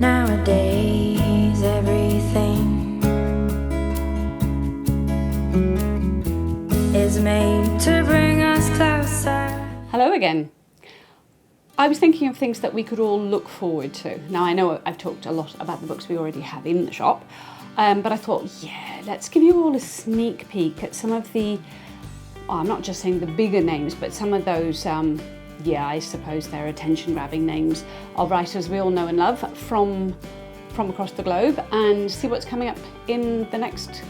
Nowadays, everything is made to bring us closer. Hello again. I was thinking of things that we could all look forward to. Now, I know I've talked a lot about the books we already have in the shop, but I thought, let's give you all a sneak peek at some of the, I'm not just saying the bigger names, but some of those, I suppose they're attention-grabbing names of writers we all know and love from across the globe, and see what's coming up in the next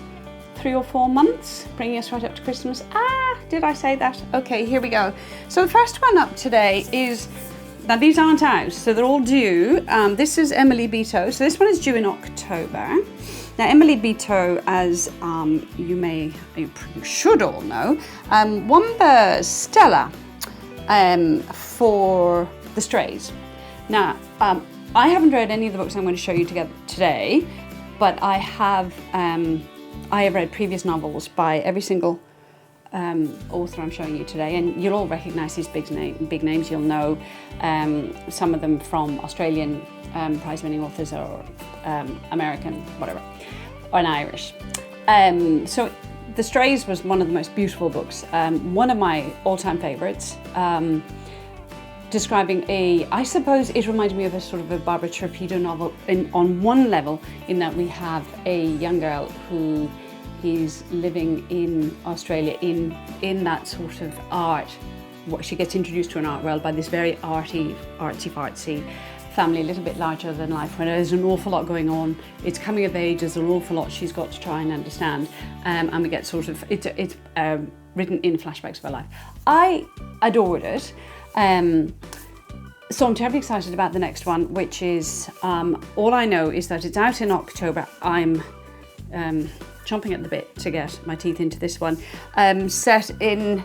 3 or 4 months, bringing us right up to Christmas. Did I say that? Okay, here we go. So the first one up today is, now these aren't out, so they're all due. This is Emily Beato. So this one is due in October. Now Emily Beato, as you should all know, won the Stella for The Strays. Now, I haven't read any of the books I'm going to show you today, but I have read previous novels by every single author I'm showing you today, and you'll all recognise these big names. You'll know some of them from Australian prize-winning authors or American, whatever, or an Irish. So The Strays was one of the most beautiful books, one of my all-time favourites. Describing I suppose it reminded me of a sort of a Barbara Torpedo novel on one level, in that we have a young girl who is living in Australia in that sort of art. She gets introduced to an art world by this very artsy-fartsy family, a little bit larger than life, where there's an awful lot going on. It's coming of age, there's an awful lot she's got to try and understand, and we get sort of, it's written in flashbacks of her life. I adored it. So I'm terribly excited about the next one, which is, all I know is that it's out in October. I'm chomping at the bit to get my teeth into this one. Set in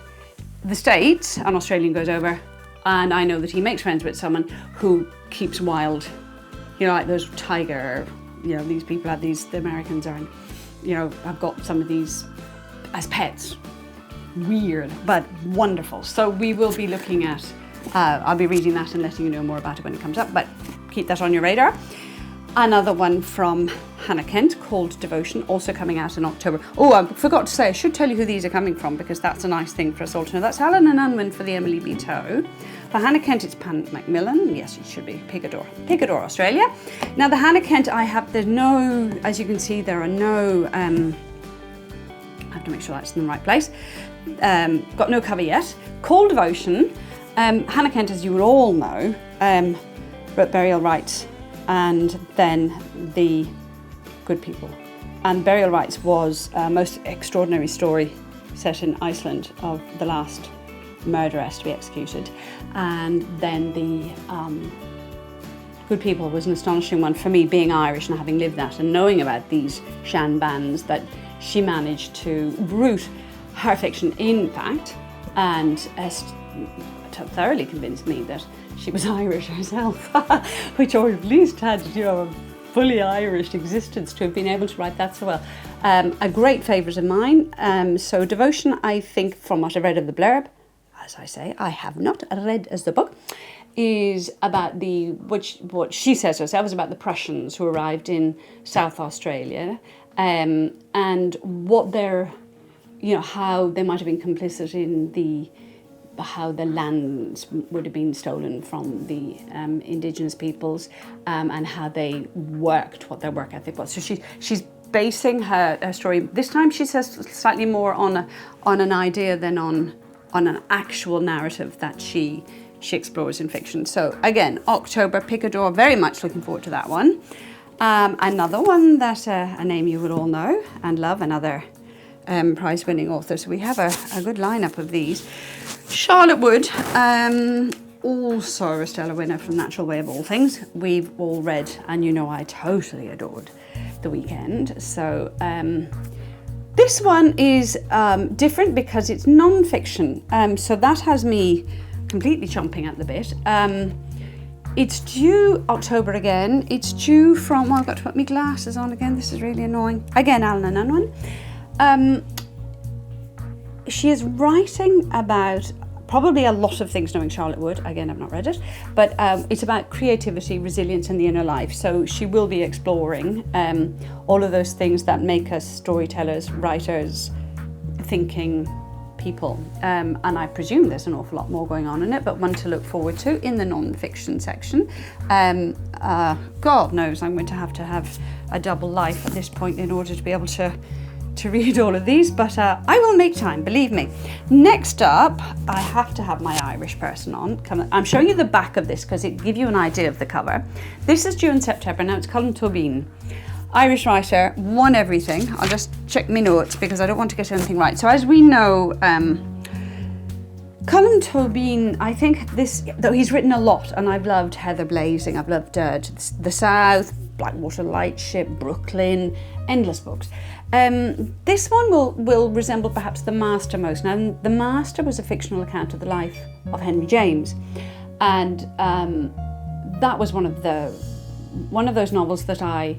the States, an Australian goes over, and I know that he makes friends with someone who keeps wild, like those tiger, these people have these, the Americans are, I've got some of these as pets. Weird, but wonderful. So we will be looking at, I'll be reading that and letting you know more about it when it comes up, but keep that on your radar. Another one from Hannah Kent called Devotion, also coming out in October. Oh, I forgot to say, I should tell you who these are coming from, because that's a nice thing for us all to know. That's Helen and Unwin for the Emily Beato. For Hannah Kent, it's Pan Macmillan. Yes, it should be Picador, Australia. Now the Hannah Kent there's no, as you can see, there are no, I have to make sure that's in the right place. Got no cover yet. Called Devotion. Hannah Kent, as you will all know, wrote Burial Rites and then The Good People. And Burial Rites was a most extraordinary story set in Iceland of the last murderess to be executed. And then The Good People was an astonishing one for me, being Irish and having lived that and knowing about these Shan bands, that she managed to root her fiction in fact, and thoroughly convinced me that she was Irish herself, which, or at least had, a fully Irish existence to have been able to write that so well. A great favourite of mine. So Devotion, I think, from what I've read of the blurb, as I say, I have not read as the book, is about what she says herself is about the Prussians who arrived in South Australia, and what their, how they might have been complicit in how the lands would have been stolen from the indigenous peoples, and how they worked, what their work ethic was. So she's basing her story, this time she says slightly more on an idea than on an actual narrative that she explores in fiction. So again, October, Picador, very much looking forward to that one. Another one that a name you would all know and love, another prize-winning author. So we have a good lineup of these. Charlotte Wood, also a Stella winner from Natural Way of All Things. We've all read, and I totally adored The Weekend. So this one is different because it's non-fiction. So that has me completely chomping at the bit. It's due October again. It's due from, I've got to put my glasses on again. This is really annoying. Again, Alan and Unwin. She is writing about probably a lot of things knowing Charlotte Wood. Again, I've not read it, but it's about creativity, resilience, and the inner life. So she will be exploring all of those things that make us storytellers, writers, thinking people. And I presume there's an awful lot more going on in it, but one to look forward to in the non-fiction section. God knows I'm going to have a double life at this point in order to be able to read all of these, but I will make time, believe me. Next up, I have to have my Irish person on. I'm showing you the back of this because it gives you an idea of the cover. This is due in September. Now it's Colm Tóibín, Irish writer, won everything. I'll just check my notes because I don't want to get anything right. So as we know, Colm Tóibín, I think this, though he's written a lot, and I've loved Heather Blazing, I've loved The South, Blackwater Lightship, Brooklyn, endless books. This one will resemble perhaps The Master most. Now, The Master was a fictional account of the life of Henry James, and that was one of those novels that I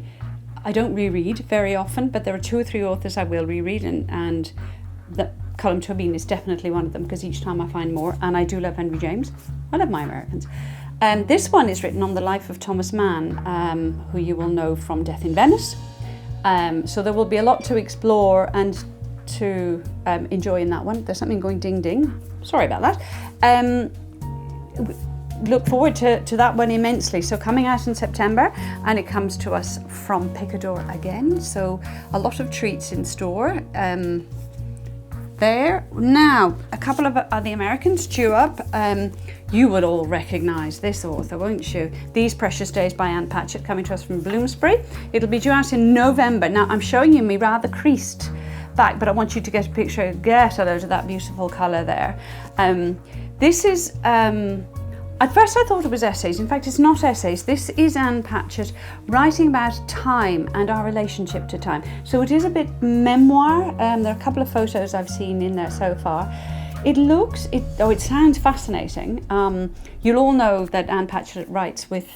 don't reread very often, but there are 2 or 3 authors I will reread, and that Colm Tóibín is definitely one of them because each time I find more, and I do love Henry James. I love my Americans. This one is written on the life of Thomas Mann, who you will know from Death in Venice. So there will be a lot to explore and to enjoy in that one. There's something going ding ding. Sorry about that. Look forward to that one immensely. So coming out in September, and it comes to us from Picador again. So a lot of treats in store. There. Now, a couple of the Americans due up. You would all recognise this author, won't you? These Precious Days by Ann Patchett, coming to us from Bloomsbury. It'll be due out in November. Now, I'm showing you me rather creased back, but I want you to get a picture, get a load of that beautiful colour there. This is, at first I thought it was essays. In fact, it's not essays. This is Ann Patchett writing about time and our relationship to time. So it is a bit memoir. There are a couple of photos I've seen in there so far. It sounds fascinating. You'll all know that Ann Patchett writes with,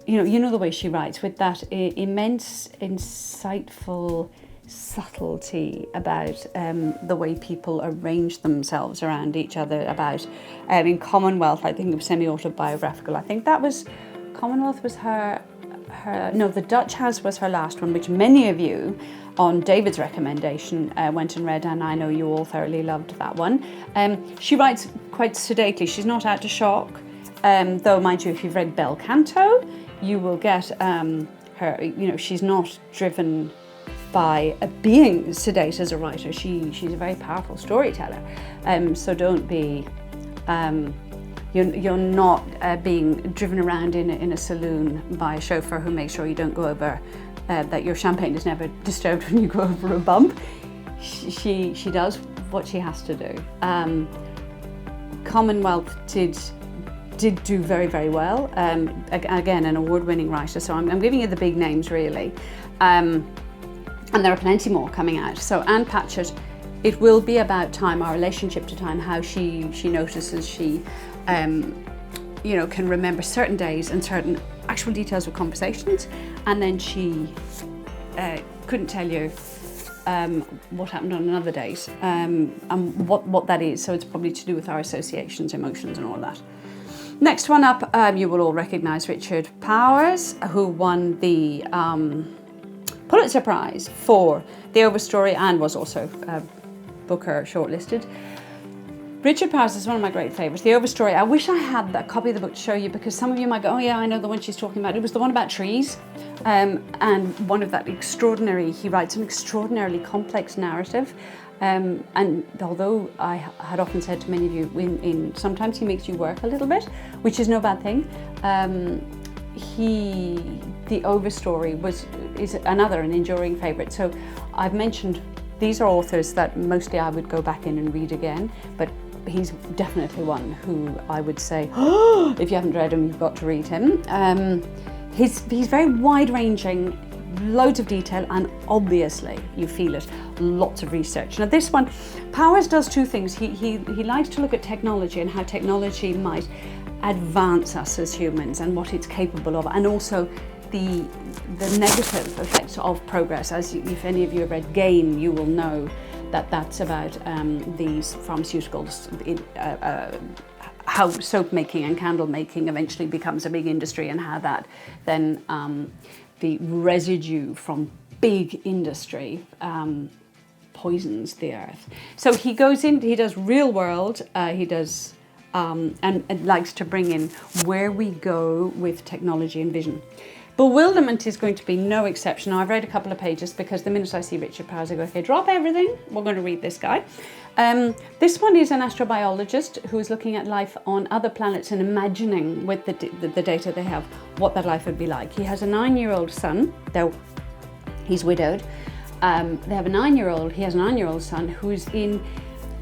you know the way she writes, with that immense, insightful subtlety about the way people arrange themselves around each other, about in Commonwealth, I think it was semi-autobiographical. I think that was, Commonwealth was The Dutch House was her last one, which many of you, on David's recommendation, went and read, and I know you all thoroughly loved that one. She writes quite sedately. She's not out to shock, though, mind you, if you've read Bel Canto, you will get her, she's not driven by being sedate as a writer. She's a very powerful storyteller. So don't be, you're not being driven around in a saloon by a chauffeur who makes sure you don't go over, that your champagne is never disturbed when you go over a bump. She does what she has to do. Commonwealth did do very, very well. Again, an award-winning writer, so I'm giving you the big names really. And there are plenty more coming out. So Ann Patchett, it will be about time, our relationship to time, how she notices she, can remember certain days and certain actual details of conversations, and then she couldn't tell you what happened on another days, and what that is. So it's probably to do with our associations, emotions, and all of that. Next one up, you will all recognise Richard Powers, who won the Pulitzer Prize for The Overstory and was also Booker shortlisted. Richard Powers is one of my great favourites. The Overstory, I wish I had a copy of the book to show you, because some of you might go, oh yeah, I know the one she's talking about. It was the one about trees, and one of that he writes an extraordinarily complex narrative. And although I had often said to many of you, sometimes he makes you work a little bit, which is no bad thing. The Overstory is an enduring favourite. So I've mentioned these are authors that mostly I would go back in and read again, but he's definitely one who I would say, oh, if you haven't read him, you've got to read him. He's very wide-ranging, loads of detail, and obviously you feel it, lots of research. Now this one, Powers does two things. He likes to look at technology and how technology might advance us as humans and what it's capable of, and also the negative effects of progress. As if any of you have read Game, you will know that's about these pharmaceuticals, how soap making and candle making eventually becomes a big industry, and how that then the residue from big industry poisons the earth. So he goes in, he does real world, he does and likes to bring in where we go with technology and vision. Bewilderment is going to be no exception. Now, I've read a couple of pages because the minute I see Richard Powers, I go, okay, drop everything. We're going to read this guy. This one is an astrobiologist who is looking at life on other planets and imagining with the data they have what that life would be like. He has a 9-year-old son, though he's widowed. They have a 9-year-old. He has a 9-year-old son who's in.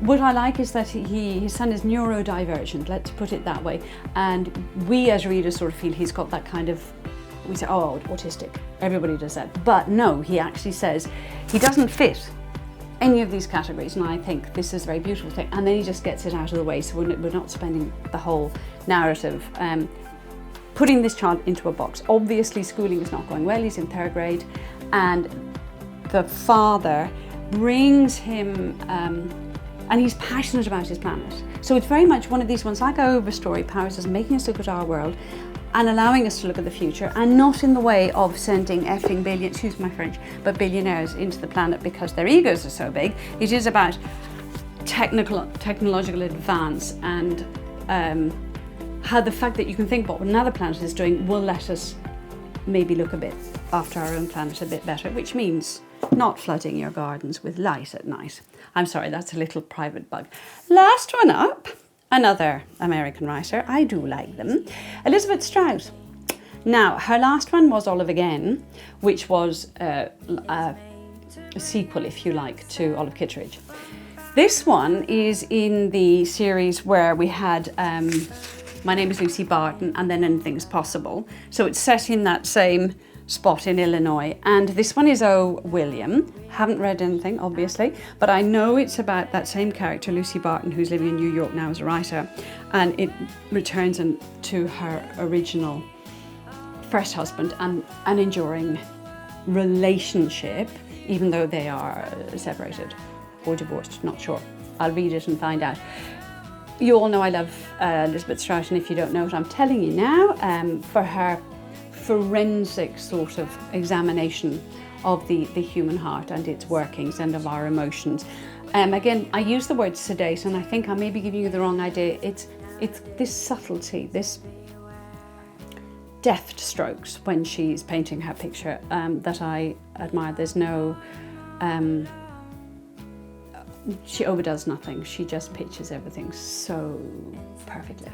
What I like is that his son is neurodivergent. Let's put it that way. And we as readers sort of feel he's got that kind of. We say, oh, autistic. Everybody does that. But no, he actually says he doesn't fit any of these categories. And I think this is a very beautiful thing. And then he just gets it out of the way. So we're not spending the whole narrative putting this child into a box. Obviously, schooling is not going well. He's in 3rd grade. And the father brings him, and he's passionate about his planet. So it's very much one of these ones, like our Overstory, Powers is making us look at our world and allowing us to look at the future, and not in the way of sending effing billion, excuse my French, but billionaires into the planet because their egos are so big. It is about technological advance, and how the fact that you can think what another planet is doing will let us maybe look a bit after our own planet a bit better, which means not flooding your gardens with light at night. I'm sorry, that's a little private bug. Last one up. Another American writer, I do like them, Elizabeth Strout. Now, her last one was Olive Again, which was a sequel, if you like, to Olive Kitteridge. This one is in the series where we had My Name is Lucy Barton and then Anything is Possible. So it's set in that same spot in Illinois, and this one is O. William. Haven't read anything, obviously, but I know it's about that same character, Lucy Barton, who's living in New York now as a writer, and it returns to her original first husband and an enduring relationship, even though they are separated or divorced, not sure. I'll read it and find out. You all know I love Elizabeth Strout, and if you don't know it, I'm telling you now, for her forensic sort of examination of the human heart and its workings and of our emotions. Again, I use the word sedate, and I think I may be giving you the wrong idea. It's this subtlety, this deft strokes when she's painting her picture that I admire. There's no, she overdoes nothing. She just pictures everything so perfectly.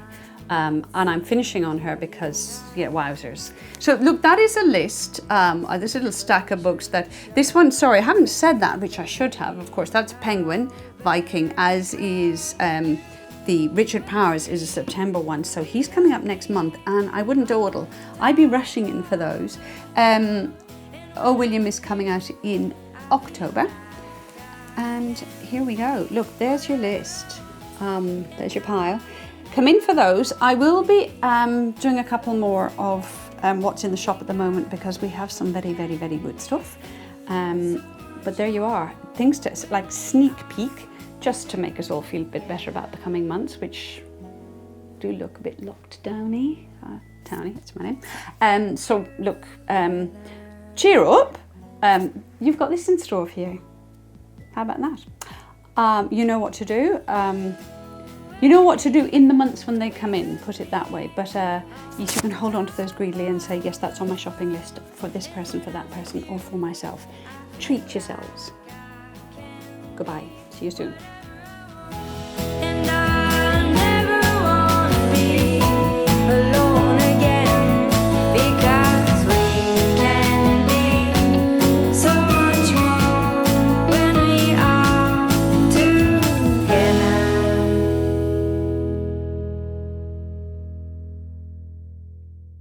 And I'm finishing on her because, yeah, wowzers. So look, that is a list, this little stack of books that, this one, sorry, I haven't said that, which I should have, of course, that's Penguin, Viking, as is the Richard Powers is a September one, so he's coming up next month, and I wouldn't dawdle. I'd be rushing in for those. O. William is coming out in October, and here we go. Look, there's your list, there's your pile. Come in for those. I will be doing a couple more of what's in the shop at the moment because we have some very, very, very good stuff. But there you are. Things to like sneak peek just to make us all feel a bit better about the coming months, which do look a bit locked downy. Towny, that's my name. So look, cheer up. You've got this in store for you. How about that? You know what to do. You know what to do in the months when they come in, put it that way. But you can hold on to those greedily and say, yes, that's on my shopping list for this person, for that person, or for myself. Treat yourselves. Goodbye. See you soon.